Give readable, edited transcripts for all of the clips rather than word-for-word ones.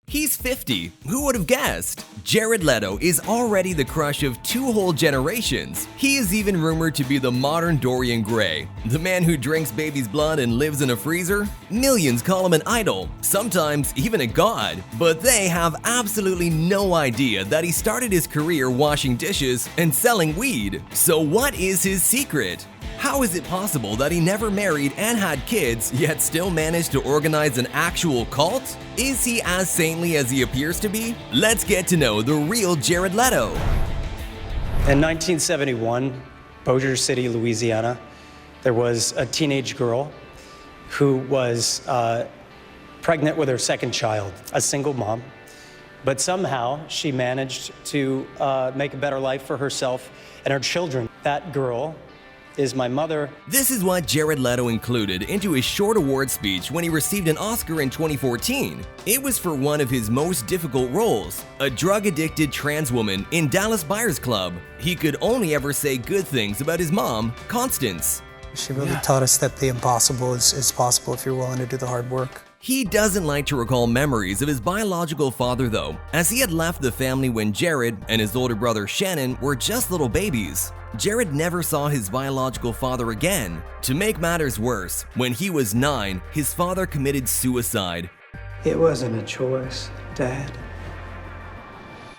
He's 50. Who would have guessed? Jared Leto is already the crush of two whole generations. He is even rumored to be the modern Dorian Gray, the man who drinks baby's blood and lives in a freezer. Millions call him an idol, sometimes even a god, but they have absolutely no idea that he started his career washing dishes and selling weed. So what is his secret? How is it possible that he never married and had kids, yet still managed to organize an actual cult? Is he as saintly as he appears to be? Let's get to know the real Jared Leto. In 1971, Bossier City, Louisiana, there was a teenage girl who was pregnant with her second child, a single mom. But somehow she managed to make a better life for herself and her children. That girl is my mother. This is what Jared Leto included into his short award speech when he received an Oscar in 2014. It was for one of his most difficult roles, a drug-addicted trans woman in Dallas Buyers Club. He could only ever say good things about his mom, Constance. She really taught us that the impossible is possible if you're willing to do the hard work. He doesn't like to recall memories of his biological father though, as he had left the family when Jared and his older brother Shannon were just little babies. Jared never saw his biological father again. To make matters worse, when he was 9, his father committed suicide. It wasn't a choice, Dad.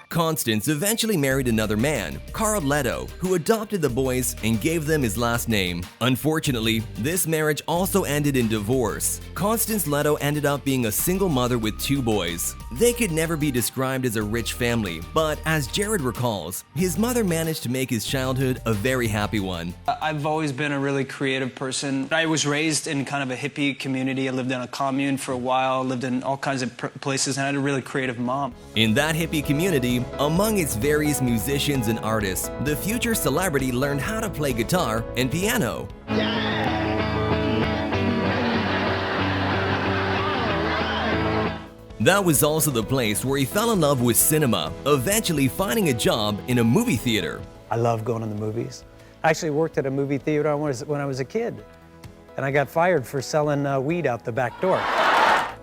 Constance eventually married another man, Jared Leto, who adopted the boys and gave them his last name. Unfortunately, this marriage also ended in divorce. Constance Leto ended up being a single mother with 2 boys. They could never be described as a rich family, but as Jared recalls, his mother managed to make his childhood a very happy one. I've always been a really creative person. I was raised in kind of a hippie community. I lived in a commune for a while, lived in all kinds of places, and I had a really creative mom. In that hippie community, among its various musicians and artists, the future celebrity learned how to play guitar and piano. That was also the place where he fell in love with cinema, eventually finding a job in a movie theater. I love going to the movies. I actually worked at a movie theater when I was a kid, and I got fired for selling weed out the back door.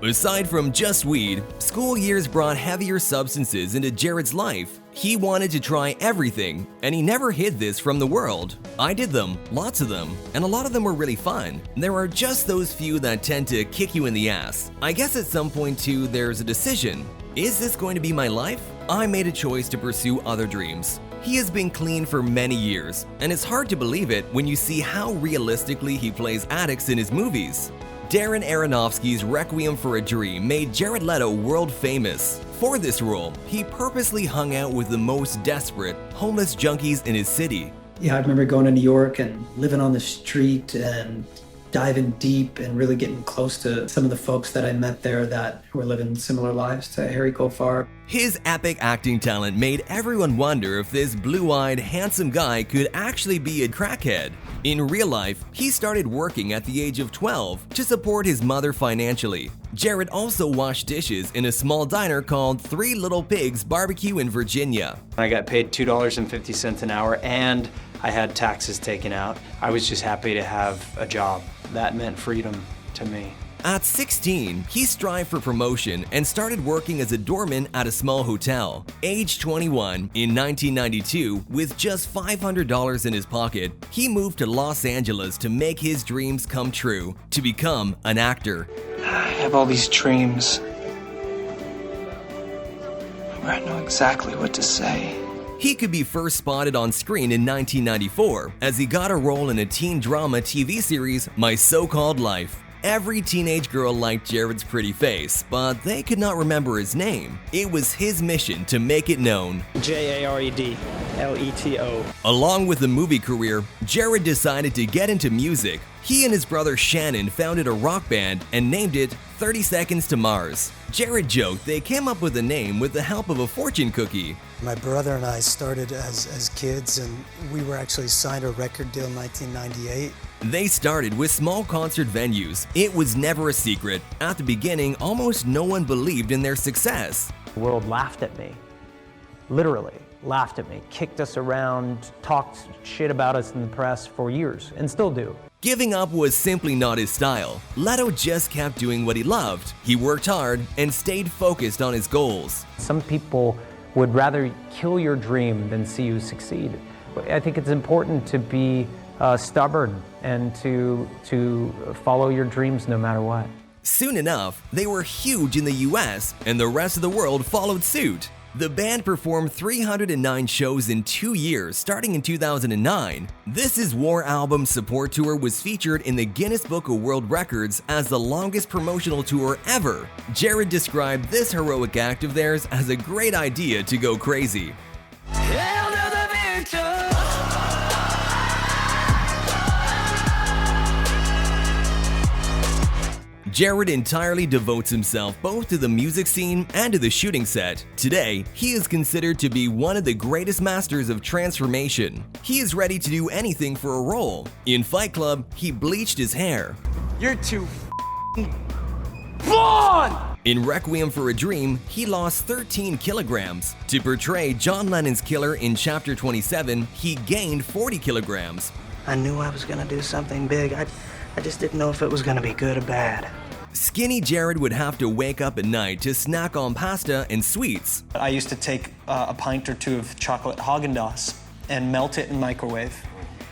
Aside from just weed, school years brought heavier substances into Jared's life. He wanted to try everything, and he never hid this from the world. I did them, lots of them, and a lot of them were really fun. There are just those few that tend to kick you in the ass. I guess at some point too, there's a decision. Is this going to be my life? I made a choice to pursue other dreams. He has been clean for many years, and it's hard to believe it when you see how realistically he plays addicts in his movies. Darren Aronofsky's Requiem for a Dream made Jared Leto world famous. For this role, he purposely hung out with the most desperate, homeless junkies in his city. Yeah, I remember going to New York and living on the street and diving deep and really getting close to some of the folks that I met there that were living similar lives to Harry Goldfarb. His epic acting talent made everyone wonder if this blue-eyed, handsome guy could actually be a crackhead. In real life, he started working at the age of 12 to support his mother financially. Jared also washed dishes in a small diner called Three Little Pigs Barbecue in Virginia. I got paid $2.50 an hour and I had taxes taken out. I was just happy to have a job. That meant freedom to me. At 16, he strived for promotion and started working as a doorman at a small hotel. Age 21, in 1992, with just $500 in his pocket, he moved to Los Angeles to make his dreams come true, to become an actor. I have all these dreams where I know exactly what to say. He could be first spotted on screen in 1994 as he got a role in a teen drama TV series, My So-Called Life. Every teenage girl liked Jared's pretty face, but they could not remember his name. It was his mission to make it known. Jared Leto. Along with a movie career, Jared decided to get into music. He and his brother Shannon founded a rock band and named it 30 Seconds to Mars. Jared joked they came up with the name with the help of a fortune cookie. My brother and I started as kids, and we were actually signed a record deal in 1998. They started with small concert venues. It was never a secret. At the beginning, almost no one believed in their success. The world laughed at me. literally laughed at me, kicked us around, talked shit about us in the press for years, and still do. Giving up was simply not his style. Leto just kept doing what he loved. He worked hard and stayed focused on his goals. Some people would rather kill your dream than see you succeed. I think it's important to be stubborn and to follow your dreams no matter what. Soon enough, they were huge in the US, and the rest of the world followed suit. The band performed 309 shows in 2 years, starting in 2009. This Is War album's support tour was featured in the Guinness Book of World Records as the longest promotional tour ever. Jared described this heroic act of theirs as a great idea to go crazy. Jared entirely devotes himself both to the music scene and to the shooting set. Today, he is considered to be one of the greatest masters of transformation. He is ready to do anything for a role. In Fight Club, he bleached his hair. You're too blonde! In Requiem for a Dream, he lost 13 kilograms. To portray John Lennon's killer in Chapter 27, he gained 40 kilograms. I knew I was gonna do something big. I just didn't know if it was gonna be good or bad. Skinny Jared would have to wake up at night to snack on pasta and sweets. I used to take a pint or two of chocolate Haagen-Dazs and melt it in microwave.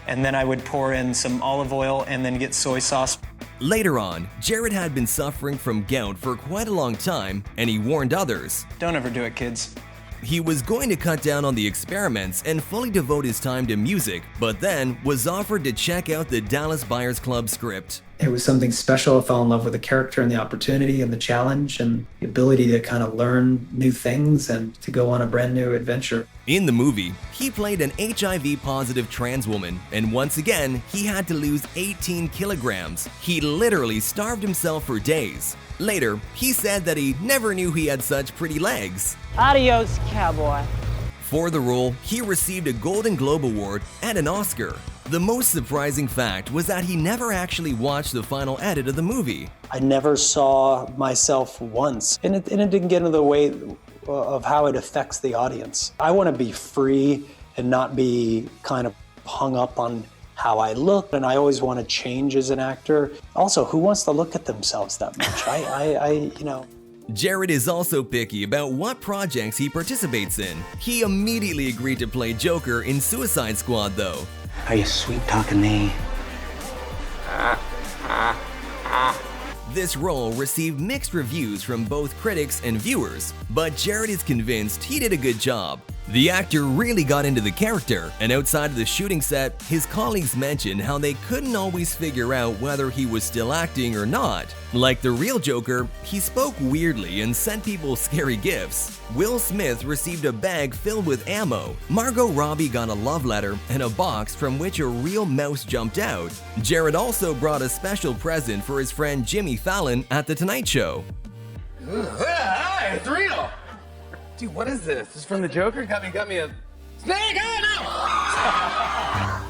And then I would pour in some olive oil and then get soy sauce. Later on, Jared had been suffering from gout for quite a long time, and he warned others. Don't ever do it, kids. He was going to cut down on the experiments and fully devote his time to music, but then was offered to check out the Dallas Buyers Club script. It was something special. I fell in love with the character and the opportunity and the challenge and the ability to kind of learn new things and to go on a brand new adventure. In the movie, he played an HIV-positive trans woman, and once again, he had to lose 18 kilograms. He literally starved himself for days. Later, he said that he never knew he had such pretty legs. Adios, cowboy. For the role, he received a Golden Globe Award and an Oscar. The most surprising fact was that he never actually watched the final edit of the movie. I never saw myself once, and it didn't get in the way of how it affects the audience. I want to be free and not be kind of hung up on how I look, and I always want to change as an actor. Also, who wants to look at themselves that much? You know. Jared is also picky about what projects he participates in. He immediately agreed to play Joker in Suicide Squad, though. Are you sweet-talking me? This role received mixed reviews from both critics and viewers, but Jared is convinced he did a good job. The actor really got into the character, and outside of the shooting set, his colleagues mentioned how they couldn't always figure out whether he was still acting or not. Like the real Joker, he spoke weirdly and sent people scary gifts. Will Smith received a bag filled with ammo. Margot Robbie got a love letter and a box from which a real mouse jumped out. Jared also brought a special present for his friend Jimmy Fallon at The Tonight Show. Hi, it's real! Dude, what is this? This is from the Joker? Got me a snake! Oh,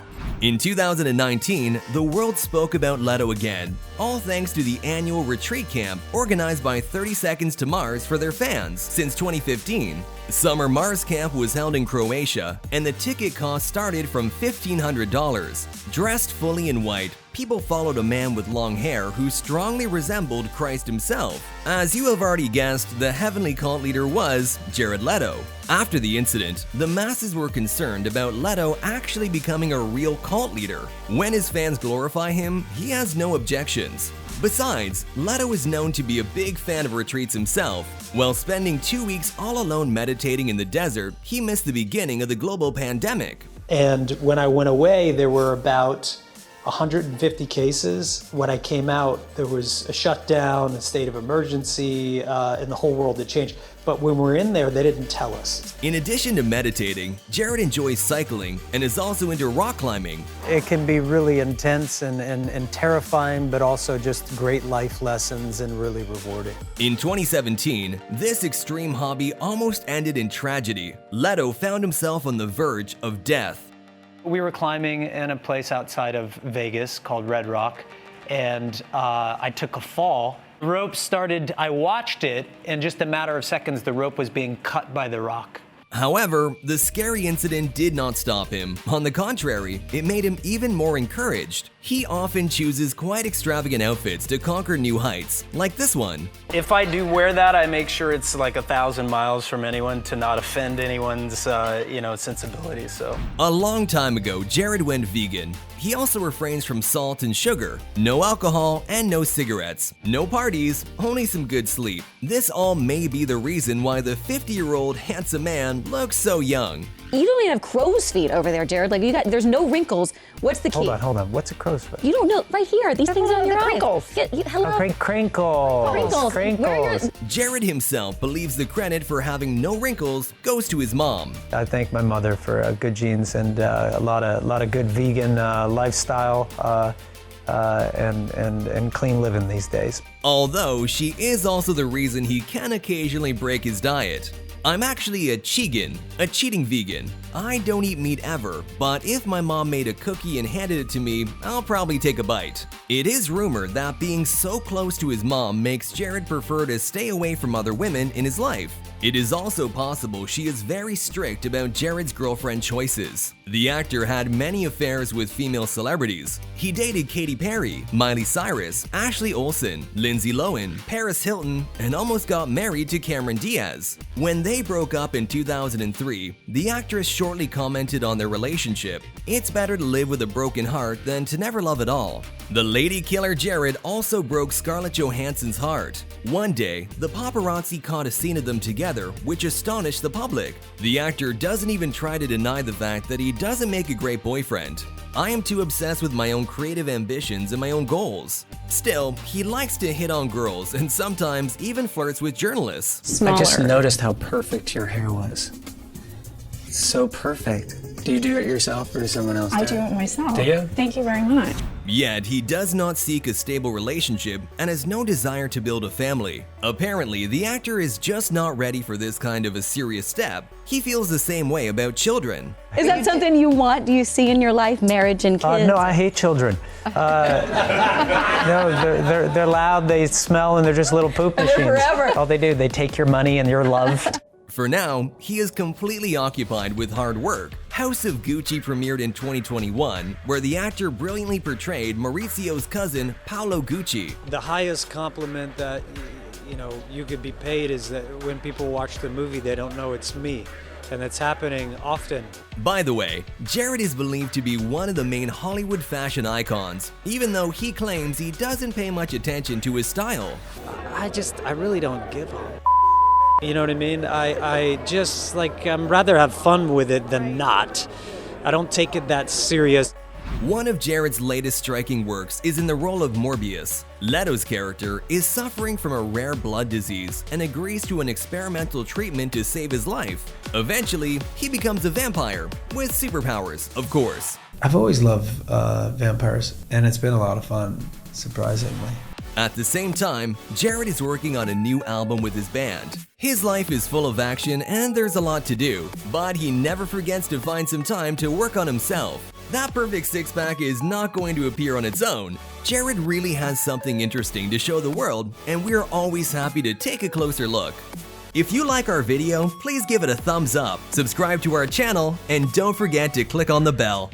no! In 2019, the world spoke about Leto again, all thanks to the annual retreat camp organized by 30 Seconds to Mars for their fans since 2015. Summer Mars Camp was held in Croatia, and the ticket cost started from $1,500. Dressed fully in white, people followed a man with long hair who strongly resembled Christ himself. As you have already guessed, the heavenly cult leader was Jared Leto. After the incident, the masses were concerned about Leto actually becoming a real cult leader. When his fans glorify him, he has no objections. Besides, Leto is known to be a big fan of retreats himself. While spending 2 weeks all alone meditating in the desert, he missed the beginning of the global pandemic. And when I went away, there were about 150 cases. When I came out, there was a shutdown, a state of emergency, and the whole world had changed. But when we're in there, they didn't tell us. In addition to meditating, Jared enjoys cycling and is also into rock climbing. It can be really intense and terrifying, but also just great life lessons and really rewarding. In 2017, this extreme hobby almost ended in tragedy. Leto found himself on the verge of death. We were climbing in a place outside of Vegas called Red Rock, and I took a fall. The rope started, I watched it, in just a matter of seconds, the rope was being cut by the rock. However, the scary incident did not stop him. On the contrary, it made him even more encouraged. He often chooses quite extravagant outfits to conquer new heights, like this one. If I do wear that, I make sure it's like 1,000 miles from anyone to not offend anyone's, sensibilities. So. A long time ago, Jared went vegan. He also refrains from salt and sugar, no alcohol, and no cigarettes, no parties, only some good sleep. This all may be the reason why the 50-year-old handsome man looks so young. You don't even have crow's feet over there, Jared. There's no wrinkles. What's the key? Hold on. What's a crow's foot? You don't know. Right here. These things on your crinkles. eyes. Hello. Crinkles. Crinkles. Jared himself believes the credit for having no wrinkles goes to his mom. I thank my mother for good genes and a lot of good vegan lifestyle and clean living these days. Although she is also the reason he can occasionally break his diet. I'm actually a cheating vegan. I don't eat meat ever, but if my mom made a cookie and handed it to me, I'll probably take a bite. It is rumored that being so close to his mom makes Jared prefer to stay away from other women in his life. It is also possible she is very strict about Jared's girlfriend choices. The actor had many affairs with female celebrities. He dated Katy Perry, Miley Cyrus, Ashley Olsen, Lindsay Lohan, Paris Hilton, and almost got married to Cameron Diaz. When they broke up in 2003, the actress shortly commented on their relationship. It's better to live with a broken heart than to never love at all. The lady killer Jared also broke Scarlett Johansson's heart. One day, the paparazzi caught a scene of them together, which astonished the public. The actor doesn't even try to deny the fact that he doesn't make a great boyfriend. I am too obsessed with my own creative ambitions and my own goals. Still, he likes to hit on girls and sometimes even flirts with journalists. I just noticed how perfect your hair was. So perfect. Do you do it yourself or does someone else do it? I do it myself. Do you? Thank you very much. Yet, he does not seek a stable relationship and has no desire to build a family. Apparently, the actor is just not ready for this kind of a serious step. He feels the same way about children. Is that something you want? Do you see in your life, marriage and kids? No, I hate children. No, they're loud, they smell, and they're just little poop machines. Forever. All they do, they take your money and your love. For now, he is completely occupied with hard work. House of Gucci premiered in 2021, where the actor brilliantly portrayed Maurizio's cousin, Paolo Gucci. The highest compliment that you could be paid is that when people watch the movie, they don't know it's me. And that's happening often. By the way, Jared is believed to be one of the main Hollywood fashion icons, even though he claims he doesn't pay much attention to his style. I really don't give a you know what I mean? I just I'm rather have fun with it than not. I don't take it that serious. One of Jared's latest striking works is in the role of Morbius. Leto's character is suffering from a rare blood disease and agrees to an experimental treatment to save his life. Eventually, he becomes a vampire, with superpowers, of course. I've always loved vampires, and it's been a lot of fun, surprisingly. At the same time, Jared is working on a new album with his band. His life is full of action and there's a lot to do, but he never forgets to find some time to work on himself. That perfect six-pack is not going to appear on its own. Jared really has something interesting to show the world, and we're always happy to take a closer look. If you like our video, please give it a thumbs up, subscribe to our channel, and don't forget to click on the bell.